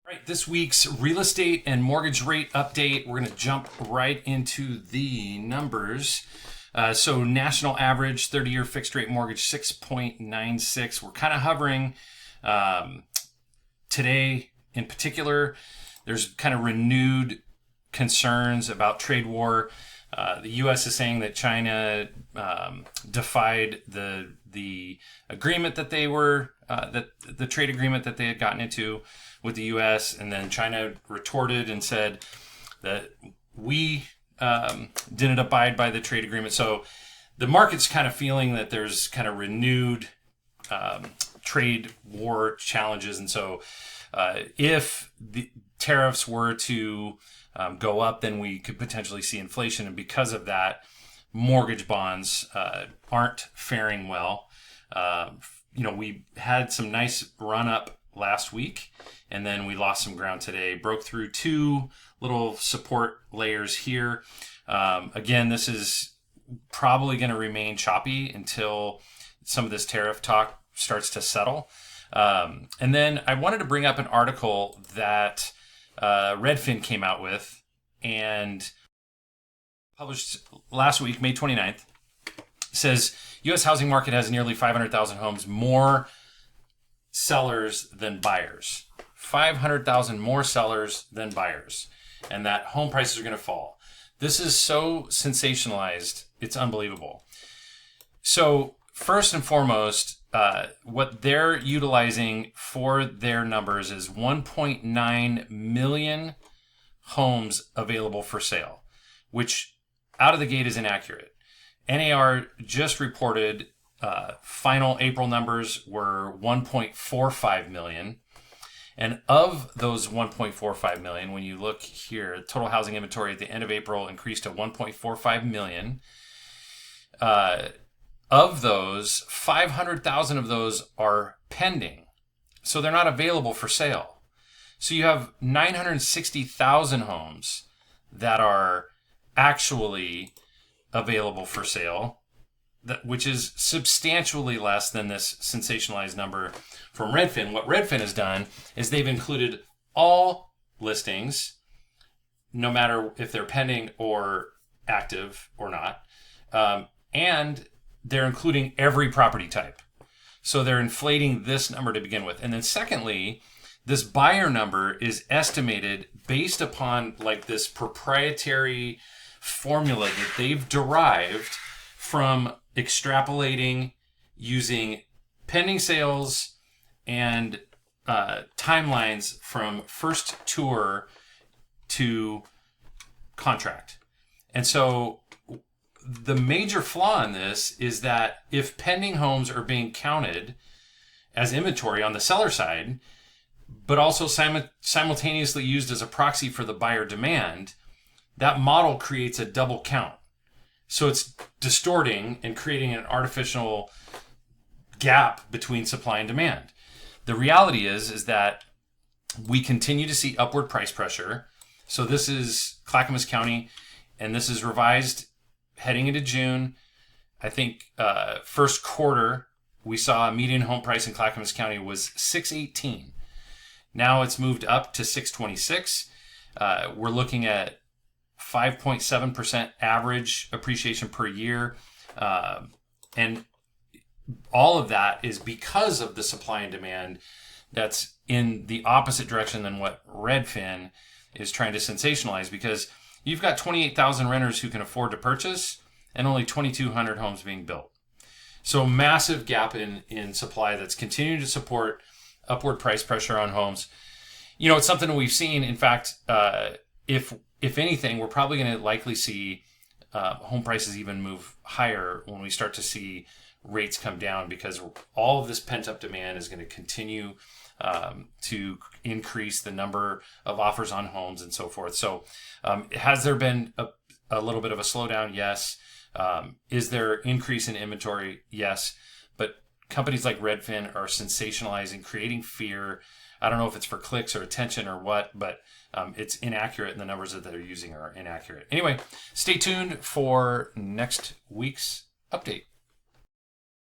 Right, this week's real estate and mortgage rate update. We're going to jump right into the numbers. So national average 30-year fixed rate mortgage 6.96. We're kind of hovering today in particular. There's kind of renewed concerns about trade war. The U.S. is saying that China defied the agreement that they were that the trade agreement that they had gotten into with the U.S. and then China retorted and said that we didn't abide by the trade agreement. So the market's kind of feeling that there's kind of renewed trade war challenges, and so if the tariffs were to go up, then we could potentially see inflation. And because of that, mortgage bonds aren't faring well. We had some nice run up last week, and then we lost some ground today. Broke through two little support layers here. Again, this is probably going to remain choppy until some of this tariff talk starts to settle. And then I wanted to bring up an article that Redfin came out with and published last week, May 29th. It says U.S. housing market has nearly 500,000 homes more sellers than buyers. 500,000 more sellers than buyers, and that home prices are going to fall. This is so sensationalized, it's unbelievable. So first and foremost, what they're utilizing for their numbers is 1.9 million homes available for sale, which out of the gate is inaccurate. NAR just reported final April numbers were 1.45 million. And of those 1.45 million, when you look here, total housing inventory at the end of April increased to 1.45 million. Of those, 500,000 of those are pending. So they're not available for sale. So you have 960,000 homes that are actually available for sale, which is substantially less than this sensationalized number from Redfin. What Redfin has done is they've included all listings, no matter if they're pending or active or not, and they're including every property type. So they're inflating this number to begin with. And then secondly, this buyer number is estimated based upon like this proprietary formula that they've derived from extrapolating using pending sales and timelines from first tour to contract. And so the major flaw in this is that if pending homes are being counted as inventory on the seller side, but also simultaneously used as a proxy for the buyer demand, that model creates a double count. So it's distorting and creating an artificial gap between supply and demand. The reality is that we continue to see upward price pressure. So this is Clackamas County, and this is revised heading into June. I think first quarter, we saw a median home price in Clackamas County was $618. Now it's moved up to $626. We're looking at 5.7% average appreciation per year. And all of that is because of the supply and demand that's in the opposite direction than what Redfin is trying to sensationalize, because you've got 28,000 renters who can afford to purchase and only 2,200 homes being built. So massive gap in supply that's continuing to support upward price pressure on homes. You know, it's something we've seen. In fact, if anything, we're probably going to likely see home prices even move higher when we start to see rates come down, because all of this pent-up demand is going to continue to increase the number of offers on homes and so forth. So has there been a little bit of a slowdown? Yes. Is there increase in inventory? Yes. But companies like Redfin are sensationalizing, creating fear. I don't know if it's for clicks or attention or what, but it's inaccurate, and the numbers that they're using are inaccurate. Anyway, stay tuned for next week's update.